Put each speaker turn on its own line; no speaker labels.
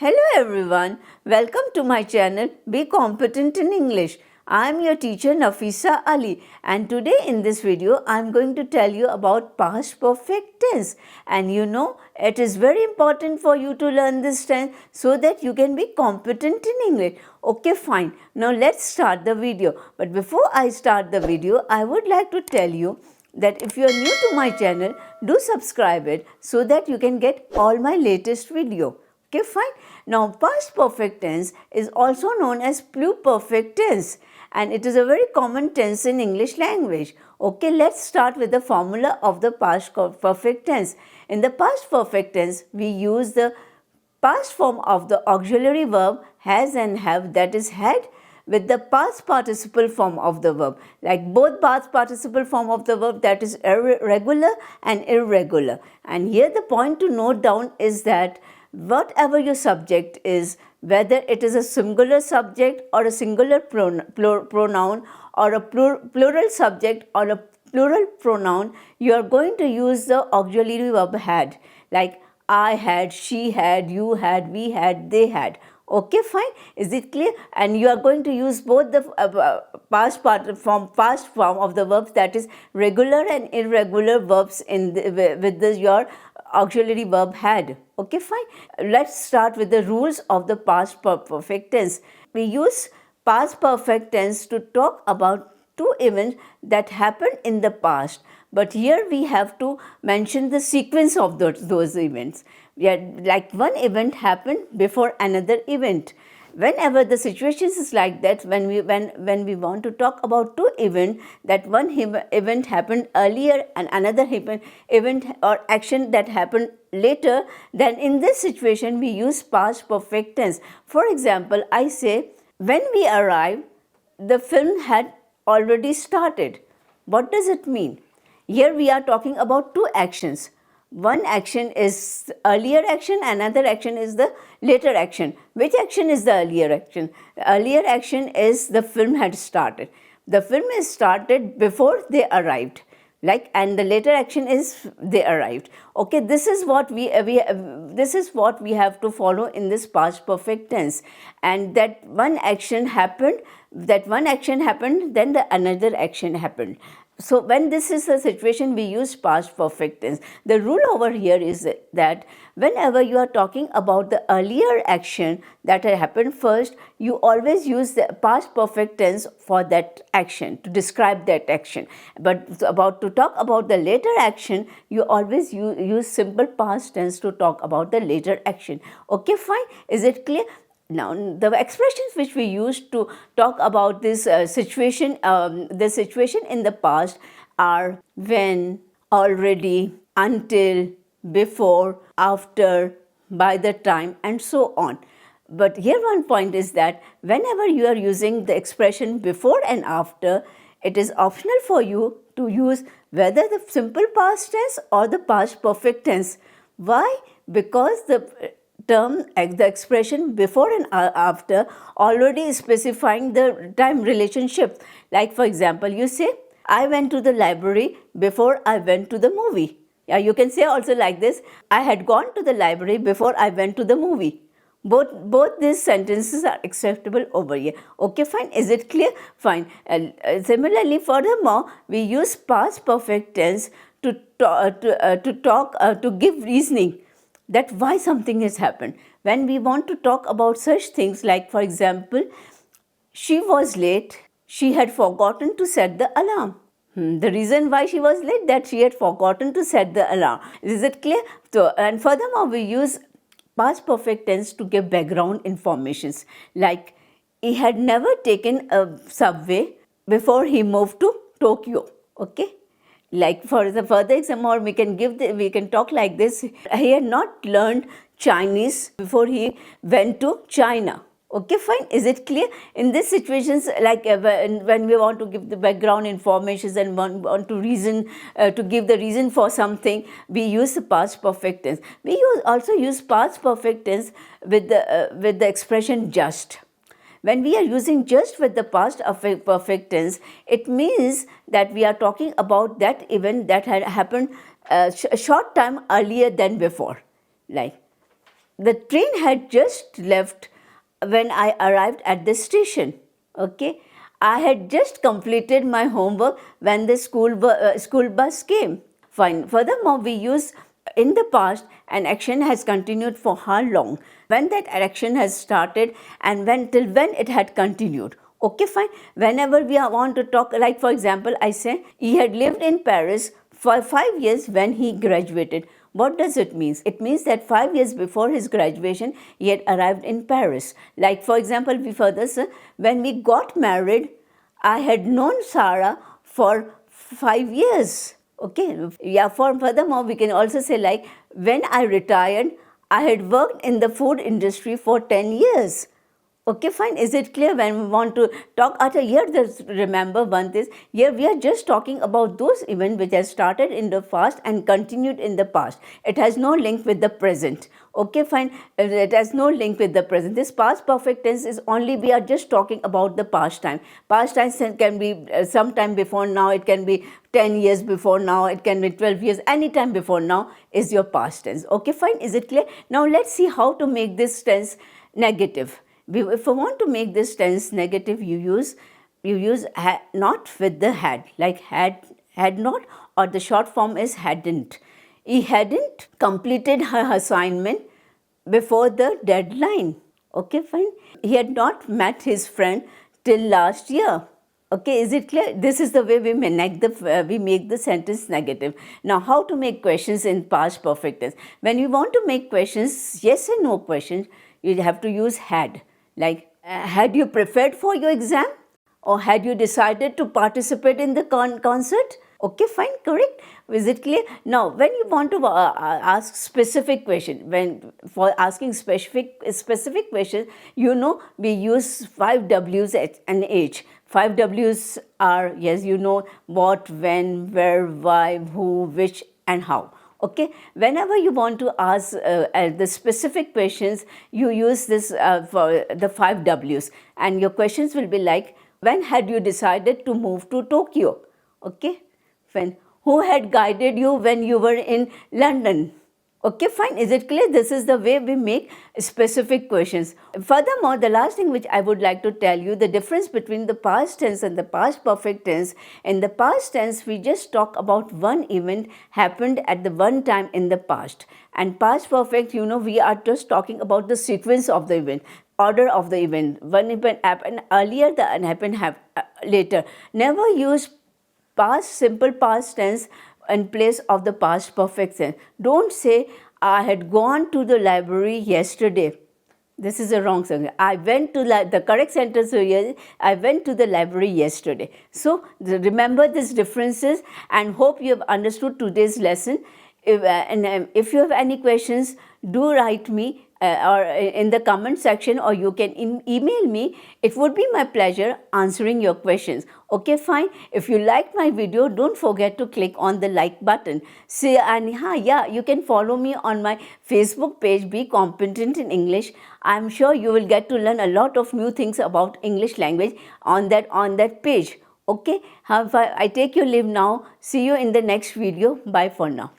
Hello everyone, welcome to my channel Be Competent in English. I am your teacher Nafeesa Ali, and today in this video I am going to tell you about past perfect tense. And you know, it is very important for you to learn this tense so that you can be competent in English. Okay, fine. Now let's start the video. But before I start the video, I would like to tell you that if you are new to my channel, do subscribe it so that you can get all my latest video. Okay, fine. Now, past perfect tense is also known as pluperfect tense, and it is a very common tense in English language. Okay, let's start with the formula of the past perfect tense. In the past perfect tense, we use the past form of the auxiliary verb has and have, that is had, with the past participle form of the verb, like both past participle form of the verb, that is regular and irregular. And here the point to note down is that whatever your subject is, whether it is a singular subject or a singular pronoun or a plural subject or a plural pronoun, you are going to use the auxiliary verb had, like I had, she had, you had, we had, they had. Okay, fine. Is it clear? And you are going to use both the past form of the verbs, that is regular and irregular verbs in your auxiliary verb had. Okay, fine. Let's start with the rules of the past perfect tense. We use past perfect tense to talk about two events that happened in the past. But here we have to mention the sequence of those events. Like one event happened before another event. Whenever the situation is like that, when we want to talk about two events, that one event happened earlier and another event or action that happened later, then in this situation we use past perfect tense. For example, I say, when we arrived, the film had already started. What does it mean? Here we are talking about two actions. One action is earlier action, another action is the later action. Which action is the earlier action? The earlier action is the film had started. The film is started before they arrived. And the later action is they arrived. Okay, this is what we have to follow in this past perfect tense. And that one action happened, then another action happened. So when this is the situation, we use past perfect tense. The rule over here is that whenever you are talking about the earlier action that had happened first, you always use the past perfect tense for that action to describe that action. But to talk about the later action, you always use simple past tense to talk about the later action. Okay, fine. Is it clear? Now, the expressions which we use to talk about this situation in the past are when, already, until, before, after, by the time, and so on. But here one point is that whenever you are using the expression before and after, it is optional for you to use whether the simple past tense or the past perfect tense. Why? Because the expression before and after already is specifying the time relationship. Like for example, you say, I went to the library before I went to the movie. Yeah, you can say also like this, I had gone to the library before I went to the movie. Both these sentences are acceptable over here. Okay, fine. Is it clear? Fine. Similarly, furthermore, we use past perfect tense to give reasoning that why something has happened. When we want to talk about such things, like for example, she was late, she had forgotten to set the alarm. The reason why she was late, that she had forgotten to set the alarm. Is it clear? So, and furthermore, we use past perfect tense to give background informations, like he had never taken a subway before he moved to Tokyo. Okay. Like for the further example, we can talk like this. He had not learned Chinese before he went to China. Okay, fine. Is it clear? In these situations, like when we want to give the background information and want to reason, to give the reason for something, we use the past perfect tense. We also use past perfect tense with the expression just. When we are using just with the past perfect tense, it means that we are talking about that event that had happened a short time earlier than before. Like the train had just left when I arrived at the station. Okay, I had just completed my homework when the school bus came. Fine. Furthermore, we use in the past an action has continued for how long, when that action has started, and till when it had continued. Okay, fine. Whenever we want to talk, like for example, I say he had lived in Paris for 5 years when he graduated. What does it mean? It means that 5 years before his graduation, he had arrived in Paris. Like for example, we further say, when we got married, I had known Sarah for 5 years. Okay, yeah, furthermore, we can also say like, when I retired, I had worked in the food industry for 10 years. Okay, fine. Is it clear? When we want to talk here, remember one thing. Here we are just talking about those events which have started in the past and continued in the past. It has no link with the present. Okay, fine. It has no link with the present. This past perfect tense is only, we are just talking about the past time. Past time can be sometime before now. It can be 10 years before now. It can be 12 years. Any time before now is your past tense. Okay, fine. Is it clear? Now let's see how to make this tense negative. If you want to make this tense negative, you use not with the had, like had not, or the short form is hadn't. He hadn't completed her assignment before the deadline. Okay, fine. He had not met his friend till last year. Okay, is it clear? This is the way we make the sentence negative. Now, how to make questions in past perfect tense? When you want to make questions, yes and no questions, you have to use had. Like, had you prepared for your exam? Or had you decided to participate in the concert? Okay, fine, correct. Is it clear? Now, when you want to ask specific question, for asking specific questions, we use 5 W's and H. 5 W's are, yes, what, when, where, why, who, which, and how. Okay, whenever you want to ask the specific questions, you use this for the 5 W's, and your questions will be like, when had you decided to move to Tokyo? Okay, who had guided you when you were in London? Okay, fine. Is it clear? This is the way we make specific questions. Furthermore, the last thing which I would like to tell you, the difference between the past tense and the past perfect tense. In the past tense, we just talk about one event happened at the one time in the past. And past perfect, we are just talking about the sequence of the event, order of the event. One event happened earlier, the happened later. Never use simple past tense in place of the past perfect tense. Don't say, I had gone to the library yesterday. This is a wrong sentence. The correct sentence here is, I went to the library yesterday. So remember these differences, and hope you have understood today's lesson. If you have any questions, do write me or in the comment section, or you can email me. It would be my pleasure answering your questions. Okay, fine. If you liked my video, don't forget to click on the like button. You can follow me on my Facebook page, Be Competent in English. I'm sure you will get to learn a lot of new things about English language on that page. Okay, I take your leave now. See you in the next video. Bye for now.